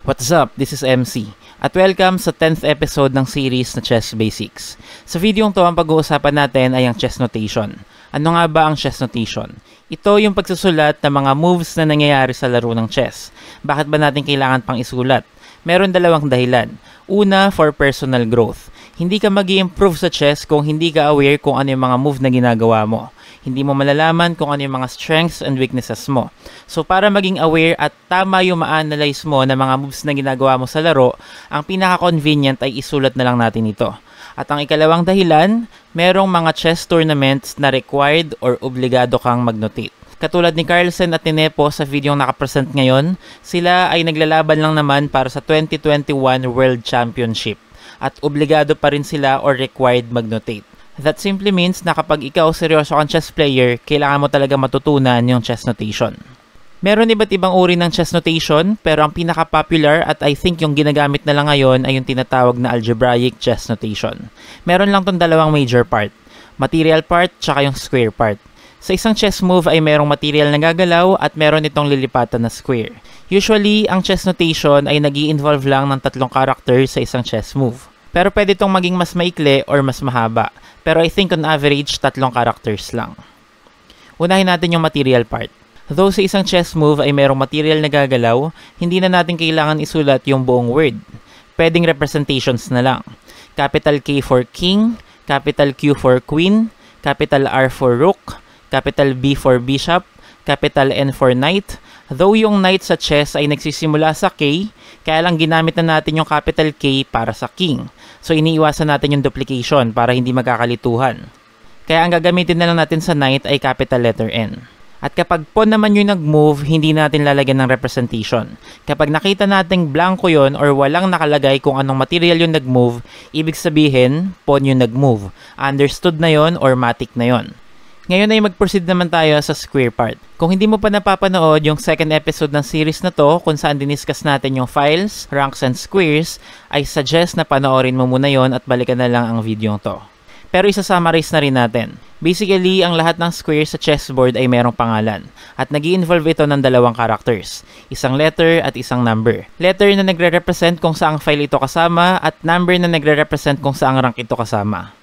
What's up? This is MC at welcome sa 10th episode ng series na Chess Basics. Sa videong to, ang pag-uusapan natin ay ang chess notation. Ano nga ba ang chess notation? Ito yung pagsusulat ng mga moves na nangyayari sa laro ng chess. Bakit ba natin kailangan pang isulat? Meron dalawang dahilan. Una, for personal growth. Hindi ka mag-i-improve sa chess kung hindi ka aware kung ano yung mga move na ginagawa mo. Hindi mo malalaman kung ano yung mga strengths and weaknesses mo. So para maging aware at tama yung ma-analyze mo na mga moves na ginagawa mo sa laro, ang pinaka-convenient ay isulat na lang natin ito. At ang ikalawang dahilan, merong mga chess tournaments na required or obligado kang mag-notate. Katulad ni Carlsen at ni Nepo sa video nakapresent ngayon, sila ay naglalaban lang naman para sa 2021 World Championship. At obligado pa rin sila or required mag-notate. That simply means na kapag ikaw seryoso kang chess player, kailangan mo talaga matutunan yung chess notation. Meron iba't ibang uri ng chess notation, pero ang pinaka-popular at I think yung ginagamit na lang ngayon ay yung tinatawag na algebraic chess notation. Meron lang tong dalawang major part, material part tsaka yung square part. Sa isang chess move ay merong material na gagalaw at meron itong lilipatan na square. Usually, ang chess notation ay nag-i-involve lang ng 3 characters sa isang chess move. Pero pwede itong maging mas maikli or mas mahaba. Pero I think on average, 3 characters lang. Unahin natin yung material part. Though sa isang chess move ay merong material na gagalaw, hindi na natin kailangan isulat yung buong word. Pwedeng representations na lang. Capital K for king, capital Q for queen, capital R for rook, capital B for bishop, capital N for knight. Though yung knight sa chess ay nagsisimula sa K, kaya lang ginamit na natin yung capital K para sa king. So iniiwasan natin yung duplication para hindi magkakalituhan. Kaya ang gagamitin na lang natin sa knight ay capital letter N. At kapag pawn naman yung nag-move, hindi natin lalagyan ng representation. Kapag nakita nating blanco yon or walang nakalagay kung anong material yung nag-move, ibig sabihin, pawn yung nag-move. Understood na yon or matic na yon. Ngayon ay mag-proceed naman tayo sa square part. Kung hindi mo pa napapanood yung second episode ng series na to, kung saan diniscuss natin yung files, ranks, and squares, I suggest na panoorin mo muna yon at balikan na lang ang video to. Pero isa-summarize na rin natin. Basically, ang lahat ng squares sa chessboard ay merong pangalan. At nag-i-involve ito ng 2 characters. Isang letter at isang number. Letter na nagre-represent kung saang file ito kasama at number na nagre-represent kung saang rank ito kasama.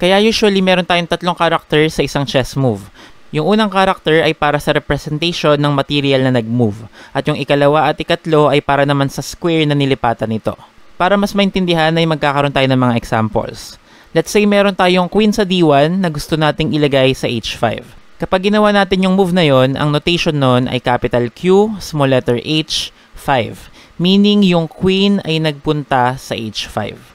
Kaya usually meron tayong 3 characters sa isang chess move. Yung unang character ay para sa representation ng material na nag-move. At yung ikalawa at ikatlo ay para naman sa square na nilipatan nito. Para mas maintindihan ay magkakaroon tayo ng mga examples. Let's say meron tayong queen sa D1 na gusto nating ilagay sa H5. Kapag ginawa natin yung move na yon, ang notation nun ay capital Q, small letter H, 5. Meaning yung queen ay nagpunta sa H5.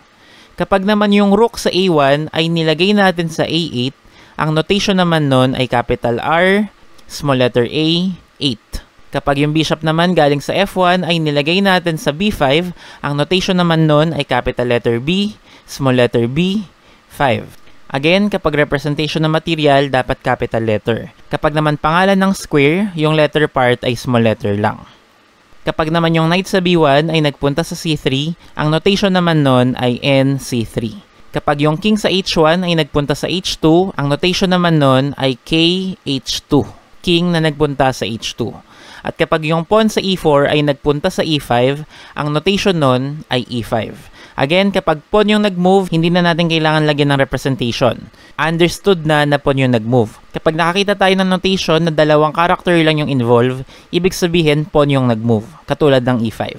Kapag naman yung rook sa A1 ay nilagay natin sa A8, ang notation naman nun ay capital R, small letter A, 8. Kapag yung bishop naman galing sa F1 ay nilagay natin sa B5, ang notation naman nun ay capital letter B, small letter B, 5. Again, kapag representation ng material, dapat capital letter. Kapag naman pangalan ng square, yung letter part ay small letter lang. Kapag naman yung knight sa B1 ay nagpunta sa C3, ang notation naman nun ay NC3. Kapag yung king sa H1 ay nagpunta sa H2, ang notation naman nun ay KH2. King na nagpunta sa H2. At kapag yung pawn sa E4 ay nagpunta sa E5, ang notation nun ay E5. Again, kapag pawn yung nag-move, hindi na natin kailangan lagyan ng representation. Understood na pawn yung nag-move. Kapag nakakita tayo ng notation na 2 character lang yung involve, ibig sabihin pawn yung nag-move, katulad ng E5.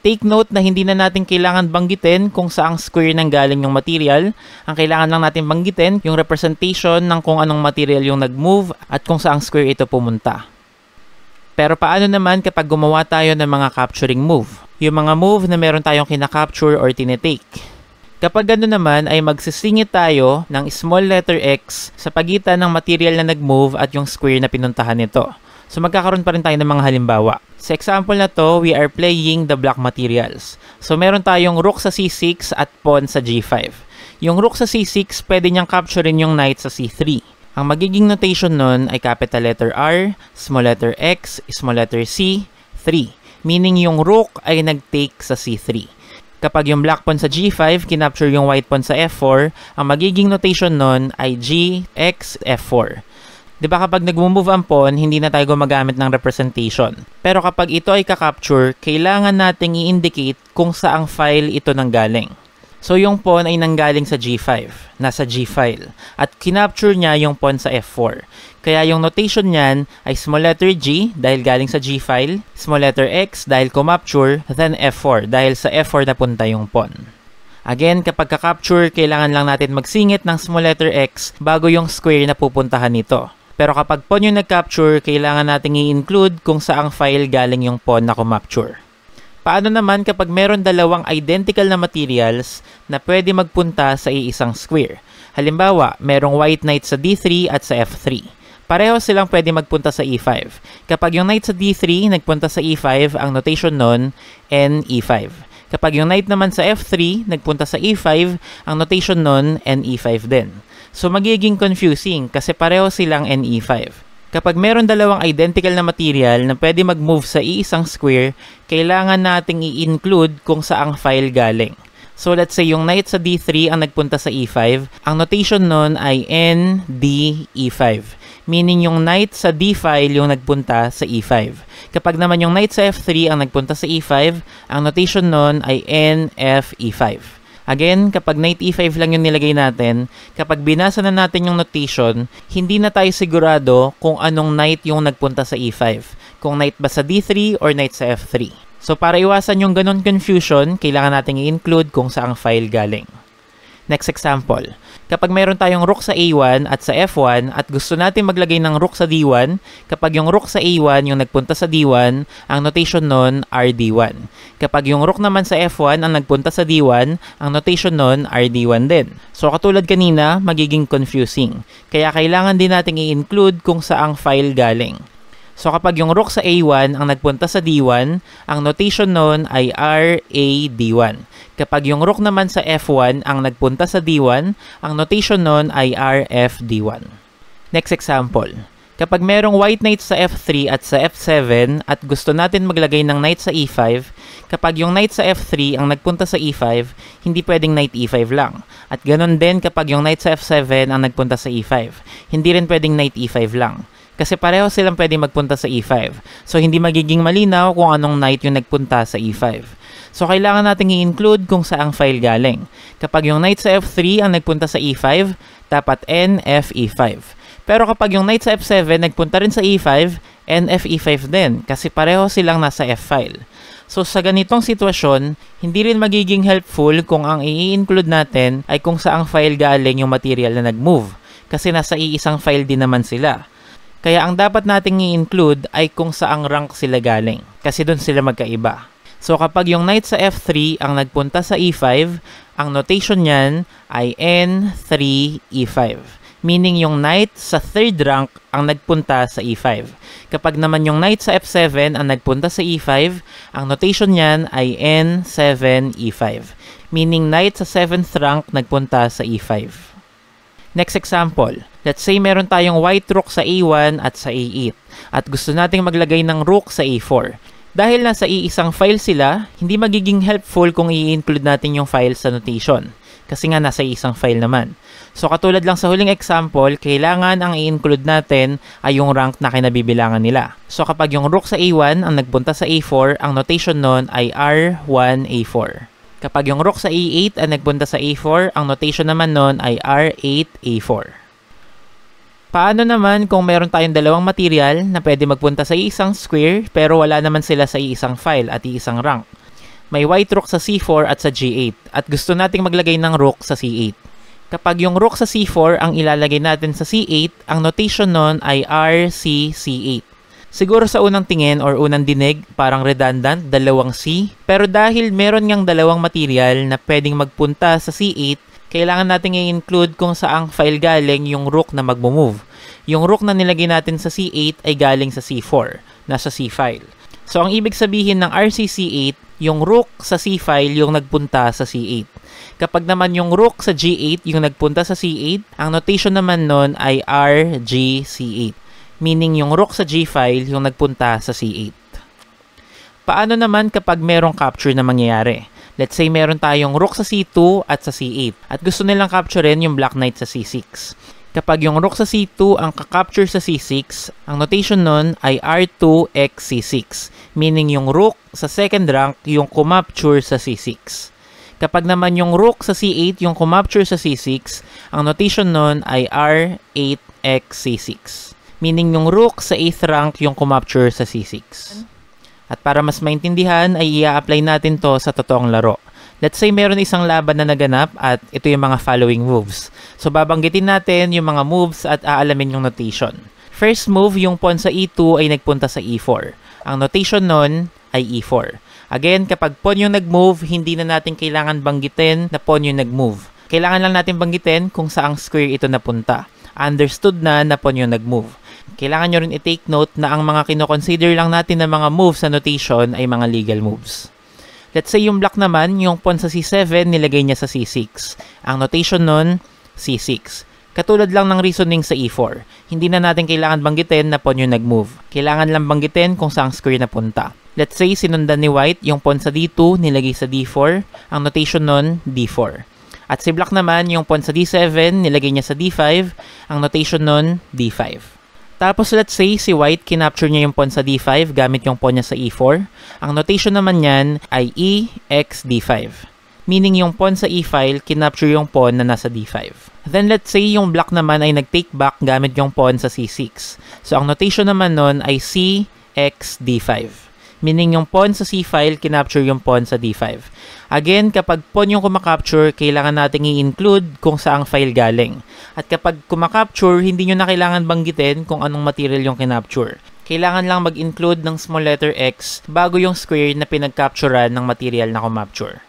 Take note na hindi na natin kailangan banggitin kung saang square nang galing yung material. Ang kailangan lang natin banggitin yung representation ng kung anong material yung nag-move at kung saang square ito pumunta. Pero paano naman kapag gumawa tayo ng mga capturing move? Yung mga move na meron tayong kinakapture or tinetake. Kapag gano'n naman ay magsisingit tayo ng small letter X sa pagitan ng material na nag-move at yung square na pinuntahan nito. So magkakaroon pa rin tayo ng mga halimbawa. Sa example na to, we are playing the black materials. So meron tayong rook sa C6 at pawn sa G5. Yung rook sa C6, pwede niyang capturein yung knight sa C3. Ang magiging notation nun ay capital letter R, small letter X, small letter C, 3. Meaning yung rook ay nag-take sa C3. Kapag yung black pawn sa G5, kinapture yung white pawn sa F4, ang magiging notation nun ay G, X, F4. 'Di ba kapag nag-move ang pawn, hindi na tayo gumagamit ng representation. Pero kapag ito ay ka-capture, kailangan nating i-indicate kung saang file ito nanggaling. So yung pawn ay nanggaling sa G5, nasa G file, at kinapture niya yung pawn sa F4. Kaya yung notation niyan ay small letter G dahil galing sa G file, small letter X dahil kumapture, then F4 dahil sa F4 napunta yung pawn. Again, kapag ka-capture, kailangan lang natin magsingit ng small letter X bago yung square na pupuntahan nito. Pero kapag pawn yung nag-capture, kailangan natin i-include kung saang file galing yung pawn na kumapture. Paano naman kapag meron dalawang identical na materials na pwede magpunta sa iisang square? Halimbawa, merong white knight sa D3 at sa F3. Pareho silang pwede magpunta sa E5. Kapag yung knight sa D3 nagpunta sa E5, ang notation nun, NE5. Kapag yung knight naman sa F3 nagpunta sa E5, ang notation nun, NE5 din. So magiging confusing kasi pareho silang NE5. Kapag meron dalawang identical na material na pwede mag-move sa iisang square, kailangan nating i-include kung saang file galing. So let's say yung knight sa D3 ang nagpunta sa E5, ang notation nun ay NDE5. Meaning yung knight sa D file yung nagpunta sa E5. Kapag naman yung knight sa F3 ang nagpunta sa E5, ang notation nun ay NFE5. Again, kapag knight E5 lang yung nilagay natin, kapag binasa na natin yung notation, hindi na tayo sigurado kung anong knight yung nagpunta sa E5. Kung knight ba sa D3 or knight sa F3. So para iwasan yung ganun confusion, kailangan natin i-include kung saang file galing. Next example. Kapag mayroon tayong rook sa A1 at sa F1 at gusto natin maglagay ng rook sa D1, kapag yung rook sa A1 yung nagpunta sa D1, ang notation nun RD1. Kapag yung rook naman sa F1 ang nagpunta sa D1, ang notation nun RD1 din. So katulad kanina, magiging confusing. Kaya kailangan din nating i-include kung saang file galing. So kapag yung rook sa A1 ang nagpunta sa D1, ang notation nun ay RAD1. Kapag yung rook naman sa F1 ang nagpunta sa D1, ang notation nun ay RFD1. Next example. Kapag merong white knight sa F3 at sa F7 at gusto natin maglagay ng knight sa E5, kapag yung knight sa F3 ang nagpunta sa E5, hindi pwedeng knight E5 lang. At ganun din kapag yung knight sa F7 ang nagpunta sa E5, hindi rin pwedeng knight E5 lang. Kasi pareho silang pwede magpunta sa E5. So, hindi magiging malinaw kung anong knight yung nagpunta sa E5. So, kailangan natin i-include kung saang file galing. Kapag yung knight sa F3 ang nagpunta sa E5, dapat NFE5. Pero kapag yung knight sa F7 nagpunta rin sa E5, NFE5 din. Kasi pareho silang nasa F file. So, sa ganitong sitwasyon, hindi rin magiging helpful kung ang i-include natin ay kung saang file galing yung material na nag-move. Kasi nasa iisang file din naman sila. Kaya ang dapat nating i-include ay kung saang rank sila galing. Kasi doon sila magkaiba. So kapag yung knight sa F3 ang nagpunta sa E5, ang notation niyan ay N3E5. Meaning yung knight sa third rank ang nagpunta sa E5. Kapag naman yung knight sa F7 ang nagpunta sa E5, ang notation niyan ay N7E5. Meaning knight sa 7th rank nagpunta sa E5. Next example. Let's say meron tayong white rook sa A1 at sa A8 at gusto nating maglagay ng rook sa A4. Dahil nasa iisang file sila, hindi magiging helpful kung i-include natin yung file sa notation. Kasi nga nasa isang file naman. So katulad lang sa huling example, kailangan ang i-include natin ay yung rank na kinabibilangan nila. So kapag yung rook sa A1 ang nagpunta sa A4, ang notation nun ay R1A4. Kapag yung rook sa A8 ang nagpunta sa A4, ang notation naman nun ay R8A4. Paano naman kung meron tayong dalawang material na pwede magpunta sa isang square pero wala naman sila sa isang file at isang rank? May white rook sa C4 at sa G8 at gusto nating maglagay ng rook sa C8. Kapag yung rook sa C4 ang ilalagay natin sa C8, ang notation nun ay RCC8. Siguro sa unang tingin or unang dinig, parang redundant, dalawang C. Pero dahil meron ngang dalawang material na pwedeng magpunta sa C8, kailangan natin i-include kung saang file galing yung rook na mag-move. Yung rook na nilagay natin sa C8 ay galing sa C4, nasa C file. So ang ibig sabihin ng RCC8, yung rook sa C file yung nagpunta sa C8. Kapag naman yung rook sa G8 yung nagpunta sa C8, ang notation naman nun ay RGC8. Meaning yung rook sa G file yung nagpunta sa C8. Paano naman kapag merong capture na mangyayari? Let's say meron tayong rook sa C2 at sa C8 at gusto nilang capturein yung black knight sa C6. Kapag yung rook sa C2 ang kakapture sa C6, ang notation nun ay R2 x C6, meaning yung rook sa second rank yung kumapture sa C6. Kapag naman yung rook sa C8 yung kumapture sa C6, ang notation nun ay R8 x C6, meaning yung rook sa 8th rank yung kumapture sa C6. At para mas maintindihan ay i-apply natin to sa totoong laro. Let's say meron isang laban na naganap at ito yung mga following moves. So babanggitin natin yung mga moves at aalamin yung notation. First move, yung pawn sa E2 ay nagpunta sa E4. Ang notation nun ay E4. Again, kapag pawn yung nag-move, hindi na natin kailangan banggitin na pawn yung nag-move. Kailangan lang natin banggitin kung saang square ito napunta. Understood na pawn yung nag-move. Kailangan nyo rin i-take note na ang mga kinoconsider lang natin na mga moves sa notation ay mga legal moves. Let's say yung black naman, yung pawn sa C7, nilagay niya sa C6. Ang notation nun, C6. Katulad lang ng reasoning sa E4. Hindi na natin kailangan banggitin na pawn yung nag-move. Kailangan lang banggitin kung saang square na punta. Let's say sinundan ni white, yung pawn sa D2, nilagay sa D4. Ang notation nun, D4. At si black naman, yung pawn sa D7, nilagay niya sa D5. Ang notation nun, D5. Tapos let's say si white kinapture niya yung pawn sa D5 gamit yung pawn niya sa E4. Ang notation naman niyan ay E x D5. Meaning yung pawn sa E-file kinapture yung pawn na nasa D5. Then let's say yung black naman ay nag-take back gamit yung pawn sa C6. So ang notation naman nun ay C x D5. Meaning yung pawn sa C-file kinapture yung pawn sa D5. Again, kapag pawn yung kumakapture, kailangan nating i-include kung saang file galing. At kapag kumakapture, hindi nyo na kailangan banggitin kung anong material yung kinapture. Kailangan lang mag-include ng small letter X bago yung square na pinag-capturean ng material na kumapture.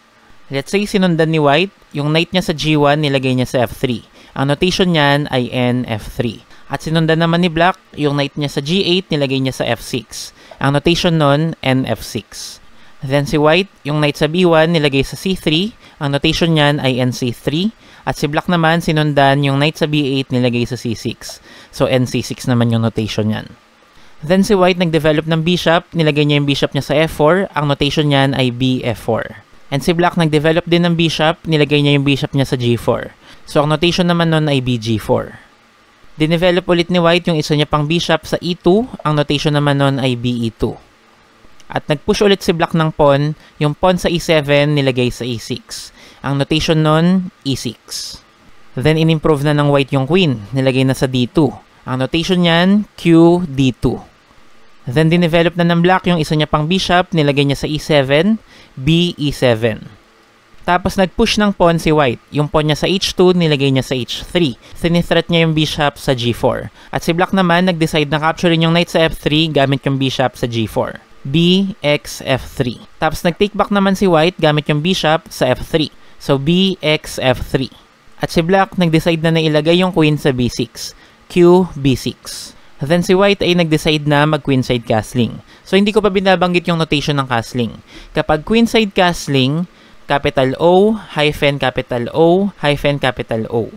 Let's say sinundan ni white, yung knight niya sa G1 nilagay niya sa F3. Ang notation niyan ay NF3. At sinundan naman ni black, yung knight niya sa G8 nilagay niya sa F6. Ang notation nun, NF6. Then si white, yung knight sa B1 nilagay sa C3. Ang notation niyan ay NC3. At si black naman, sinundan yung knight sa B8 nilagay sa C6. So NC6 naman yung notation niyan. Then si white nag-develop ng bishop. Nilagay niya yung bishop niya sa F4. Ang notation niyan ay BF4. And si black nag-develop din ng bishop. Nilagay niya yung bishop niya sa G4. So ang notation naman nun ay BG4. Dinevelop ulit ni white yung isa niya pang bishop sa E2. Ang notation naman nun ay BE2. At nag-push ulit si black ng pawn. Yung pawn sa E7 nilagay sa E6. Ang notation nun, E6. Then in-improve na ng white yung queen. Nilagay na sa D2. Ang notation niyan, QD2. Then dinevelop na ng black yung isa niya pang bishop. Nilagay niya sa E7, BE7. Tapos nag-push ng pawn si white. Yung pawn niya sa H2, nilagay niya sa H3. Sinithreat niya yung bishop sa G4. At si black naman, nag-decide na capturein yung knight sa F3 gamit yung bishop sa G4. BXF3. Tapos nag-take back naman si white gamit yung bishop sa F3. So BXF3. At si black, nag-decide na nailagay yung queen sa B6. QB6. Then si white ay nag-decide na mag-queenside castling. So hindi ko pa binabanggit yung notation ng castling. Kapag queenside castling, capital O, hyphen capital O, hyphen capital O.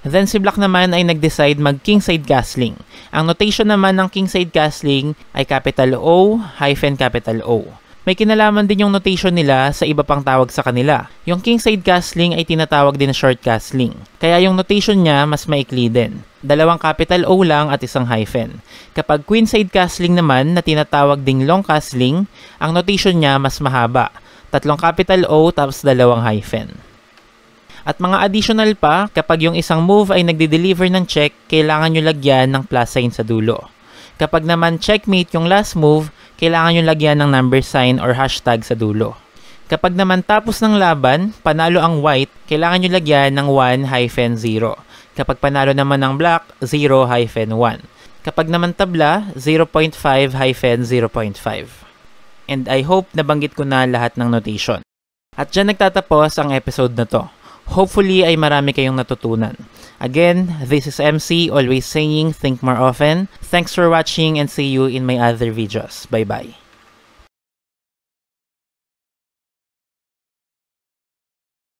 Then si black naman ay nag-decide mag-kingside castling. Ang notation naman ng kingside castling ay capital O, hyphen capital O. May kinalaman din yung notation nila sa iba pang tawag sa kanila. Yung kingside castling ay tinatawag din na short castling. Kaya yung notation niya mas maikli din. Dalawang capital O lang at isang hyphen. Kapag queenside castling naman na tinatawag ding long castling, ang notation niya mas mahaba. 3 capital O tapos 2 hyphen. At mga additional pa, kapag yung isang move ay nagde-deliver ng check, kailangan nyo lagyan ng plus sign sa dulo. Kapag naman checkmate yung last move, kailangan nyo lagyan ng number sign or hashtag sa dulo. Kapag naman tapos ng laban, panalo ang white, kailangan nyo lagyan ng 1-0. Kapag panalo naman ang black, 0-1. Kapag naman tabla, 0.5-0.5. And I hope nabanggit ko na lahat ng notation. At dyan nagtatapos ang episode na to. Hopefully ay marami kayong natutunan. Again, this is MC, always saying think more often. Thanks for watching and see you in my other videos. Bye-bye.